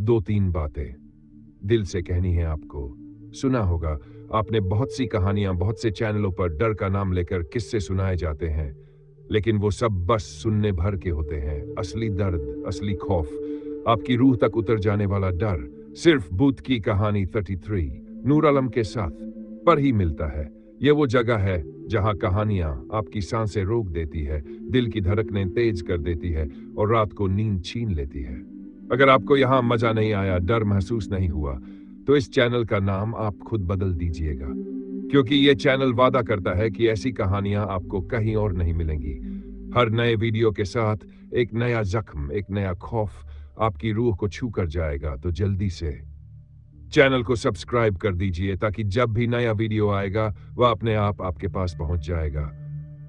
दो तीन बातें दिल से कहनी है आपको। सुना होगा आपने बहुत सी कहानियां, बहुत से चैनलों पर डर का नाम लेकर किस्से सुनाए जाते हैं, लेकिन वो सब बस सुनने भर के होते हैं। असली दर्द, असली खौफ, आपकी रूह तक उतर जाने वाला डर सिर्फ भूत की कहानी 33 नूर आलम के साथ पर ही मिलता है। ये वो जगह है जहां कहानियां आपकी सांसें रोक देती है, दिल की धड़कनें तेज कर देती है और रात को नींद छीन लेती है। अगर आपको यहां मजा नहीं आया, डर महसूस नहीं हुआ, तो इस चैनल का नाम आप खुद बदल दीजिएगा, क्योंकि ये चैनल वादा करता है कि ऐसी कहानियां आपको कहीं और नहीं मिलेंगी। हर नए वीडियो के साथ एक नया जख्म, एक नया खौफ आपकी रूह को छू कर जाएगा। तो जल्दी से चैनल को सब्सक्राइब कर दीजिए ताकि जब भी नया वीडियो आएगा वह अपने आप आपके पास पहुंच जाएगा।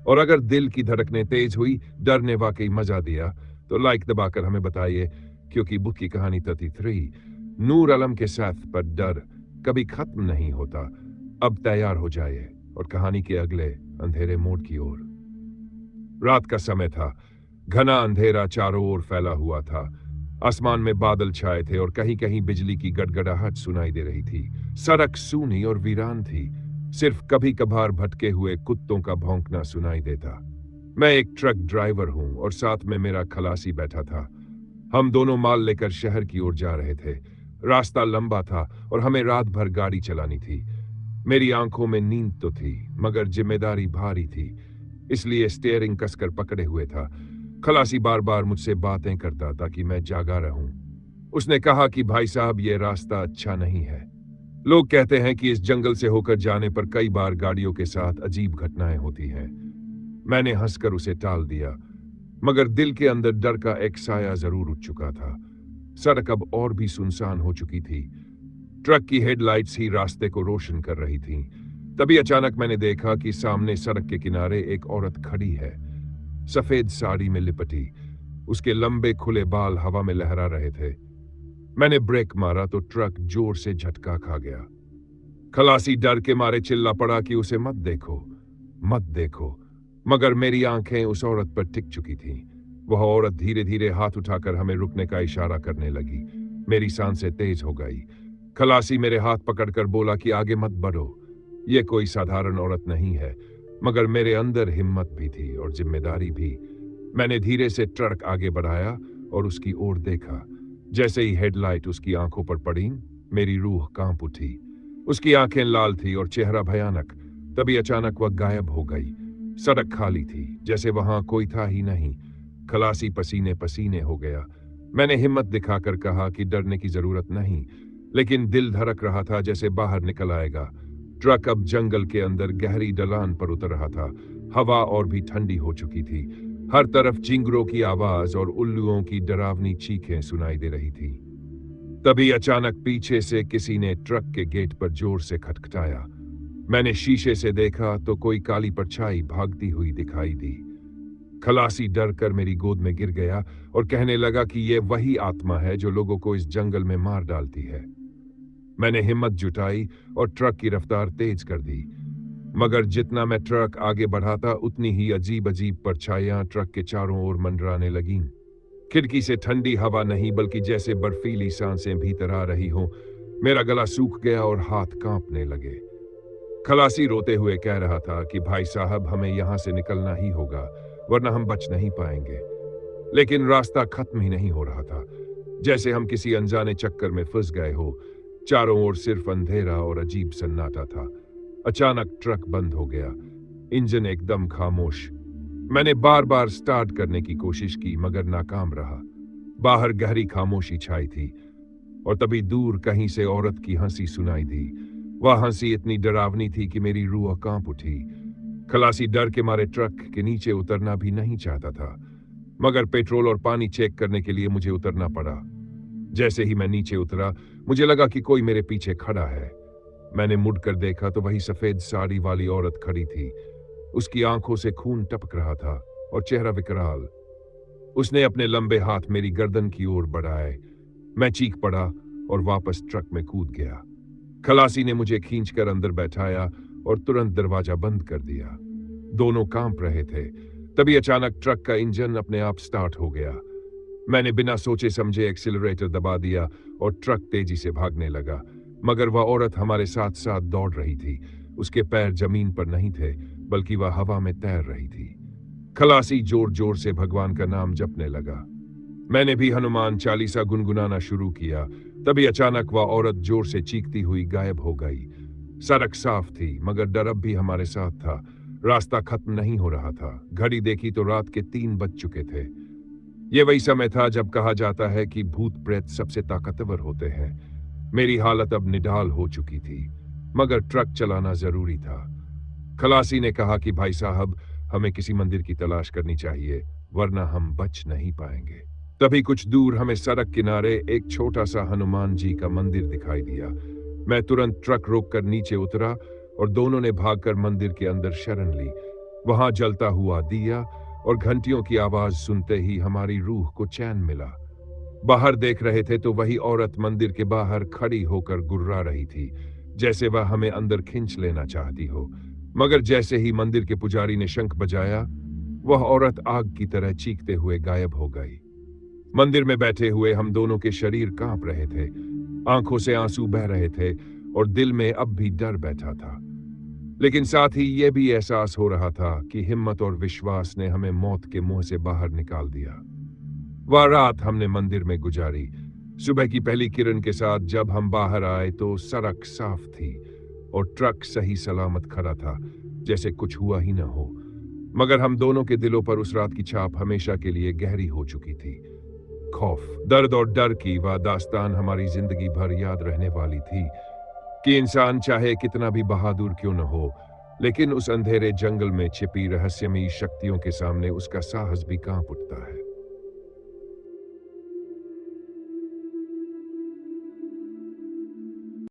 और अगर दिल की धड़कनें तेज हुई, डर ने वाकई मजा दिया, तो लाइक दबाकर हमें बताइए, क्योंकि बुक की कहानी 33 नूर आलम के साथ पर डर कभी खत्म नहीं होता। अब तैयार हो जाइए और कहानी के अगले अंधेरे मोड़ की ओर। रात का समय था, घना अंधेरा चारों ओर फैला हुआ था। आसमान में बादल छाए थे और कहीं कहीं बिजली की गड़गड़ाहट सुनाई दे रही थी। सड़क सूनी और वीरान थी, सिर्फ कभी कभार भटके हुए कुत्तों का भौंकना सुनाई देता। मैं एक ट्रक ड्राइवर हूं और साथ में मेरा खलासी बैठा था। हम दोनों माल लेकर शहर की ओर जा रहे थे। रास्ता लंबा था और हमें रात भर गाड़ी चलानी थी। मेरी आंखों में नींद तो थी, मगर जिम्मेदारी भारी थी, इसलिए स्टीयरिंग कसकर पकड़े हुए था। खलासी बार बार मुझसे बातें करता ताकि मैं जागा रहूं। उसने कहा कि भाई साहब, ये रास्ता अच्छा नहीं है। लोग कहते हैं कि इस जंगल से होकर जाने पर कई बार गाड़ियों के साथ अजीब घटनाएं होती हैं। मैंने हंसकर उसे टाल दिया, मगर दिल के अंदर डर का एक साया जरूर उठ चुका था। सड़क अब और भी सुनसान हो चुकी थी। ट्रक की हेडलाइट्स ही रास्ते को रोशन कर रही थीं। तभी अचानक मैंने देखा कि सामने सड़क के किनारे एक औरत खड़ी है, सफेद साड़ी में लिपटी। उसके लंबे खुले बाल हवा में लहरा रहे थे। मैंने ब्रेक मारा तो ट्रक जोर से झटका खा गया। खलासी डर के मारे चिल्ला पड़ा कि उसे मत देखो, मत देखो, मगर मेरी आंखें उस औरत पर टिक चुकी थीं। वह औरत धीरे धीरे हाथ उठाकर हमें रुकने का इशारा करने लगी। मेरी सांसें तेज हो गई। खलासी मेरे हाथ पकड़कर बोला कि आगे मत बढ़ो, ये कोई साधारण औरत नहीं है। मगर मेरे अंदर हिम्मत भी थी और जिम्मेदारी भी। मैंने धीरे से ट्रक आगे बढ़ाया और उसकी ओर देखा। जैसे ही हेडलाइट उसकी आंखों पर पड़ी, मेरी रूह कांप उठी। उसकी आंखें लाल थी और चेहरा भयानक। तभी अचानक वह गायब हो गई। सड़क खाली थी, जैसे वहां कोई था ही नहीं। खलासी पसीने पसीने हो गया। मैंने हिम्मत दिखाकर कहा कि डरने की जरूरत नहीं, लेकिन दिल धड़क रहा था जैसे बाहर निकल आएगा। ट्रक अब जंगल के अंदर गहरी ढलान पर उतर रहा था। हवा और भी ठंडी हो चुकी थी। हर तरफ चिंगरों की आवाज और उल्लुओं की डरावनी चीखें सुनाई दे रही थी। तभी अचानक पीछे से किसी ने ट्रक के गेट पर जोर से खटखटाया। मैंने शीशे से देखा तो कोई काली परछाई भागती हुई दिखाई दी। खलासी डर कर मेरी गोद में गिर गया और कहने लगा कि यह वही आत्मा है जो लोगों को इस जंगल में मार डालती है। मैंने हिम्मत जुटाई और ट्रक की रफ्तार तेज कर दी, मगर जितना मैं ट्रक आगे बढ़ाता उतनी ही अजीब अजीब परछाइयां ट्रक के चारों ओर मंडराने लगीं। खिड़की से ठंडी हवा नहीं, बल्कि जैसे बर्फीली सांसें भीतर आ रही हों। मेरा गला सूख गया और हाथ कांपने लगे। खलासी रोते हुए कह रहा था कि भाई साहब, हमें यहां से निकलना ही होगा, वरना हम बच नहीं पाएंगे। लेकिन रास्ता खत्म ही नहीं हो रहा था, जैसे हम किसी अनजाने चक्कर में फंस गए हो। चारों ओर सिर्फ अंधेरा और अजीब सन्नाटा था। अचानक ट्रक बंद हो गया, इंजन एकदम खामोश। मैंने बार बार स्टार्ट करने की कोशिश की, मगर नाकाम रहा। बाहर गहरी खामोशी छाई थी और तभी दूर कहीं से औरत की हंसी सुनाई दी। वह हंसी इतनी डरावनी थी कि मेरी रूह कांप उठी। खलासी डर के मारे ट्रक के नीचे उतरना भी नहीं चाहता था, मगर पेट्रोल और पानी चेक करने के लिए मुझे उतरना पड़ा। जैसे ही मैं नीचे उतरा, मुझे लगा कि कोई मेरे पीछे खड़ा है। मैंने मुड़कर देखा तो वही सफेद साड़ी वाली औरत खड़ी थी। उसकी आंखों से खून टपक रहा था और चेहरा विकराल। उसने अपने लंबे हाथ मेरी गर्दन की ओर बढ़ाए। मैं चीख पड़ा और वापस ट्रक में कूद गया। खलासी ने मुझे खींचकर अंदर बैठाया और तुरंत दरवाजा बंद कर दिया। दोनों कांप रहे थे। तभी अचानक ट्रक का इंजन अपने आप स्टार्ट हो गया। मैंने बिना सोचे समझे एक्सीलरेटर दबा दिया और ट्रक तेजी से भागने लगा, मगर वह औरत हमारे साथ साथ दौड़ रही थी। उसके पैर जमीन पर नहीं थे, बल्कि वह हवा में तैर रही थी। खलासी जोर जोर से भगवान का नाम जपने लगा। मैंने भी हनुमान चालीसा गुनगुनाना शुरू किया। तभी अचानक वह औरत जोर से चीखती हुई गायब हो गई। सड़क साफ थी, मगर डर अब भी हमारे साथ था। रास्ता खत्म नहीं हो रहा था। घड़ी देखी तो रात के 3 बज चुके थे। ये वही समय था जब कहा जाता है कि भूत प्रेत सबसे ताकतवर होते हैं। मेरी हालत अब निढाल हो चुकी थी, मगर ट्रक चलाना जरूरी था। खलासी ने कहा कि भाई साहब, हमें किसी मंदिर की तलाश करनी चाहिए, वरना हम बच नहीं पाएंगे। तभी कुछ दूर हमें सड़क किनारे एक छोटा सा हनुमान जी का मंदिर दिखाई दिया। मैं तुरंत ट्रक रोककर नीचे उतरा और दोनों ने भागकर मंदिर के अंदर शरण ली। वहां जलता हुआ दिया और घंटियों की आवाज सुनते ही हमारी रूह को चैन मिला। बाहर देख रहे थे तो वही औरत मंदिर के बाहर खड़ी होकर गुर्रा रही थी, जैसे वह हमें अंदर खींच लेना चाहती हो। मगर जैसे ही मंदिर के पुजारी ने शंख बजाया, वह औरत आग की तरह चीखते हुए गायब हो गई। मंदिर में बैठे हुए हम दोनों के शरीर कांप रहे थे, आंखों से आंसू बह रहे थे और दिल में अब भी डर बैठा था। लेकिन साथ ही यह भी एहसास हो रहा था कि हिम्मत और विश्वास ने हमें मौत के मुंह से बाहर निकाल दिया। वह रात हमने मंदिर में गुजारी। सुबह की पहली किरण के साथ जब हम बाहर आए तो सड़क साफ थी और ट्रक सही सलामत खड़ा था, जैसे कुछ हुआ ही न हो। मगर हम दोनों के दिलों पर उस रात की छाप हमेशा के लिए गहरी हो चुकी थी। खौफ, दर्द और डर की वह दास्तान हमारी जिंदगी भर याद रहने वाली थी कि इंसान चाहे कितना भी बहादुर क्यों न हो, लेकिन उस अंधेरे जंगल में छिपी रहस्यमयी शक्तियों के सामने उसका साहस भी कांप उठता है।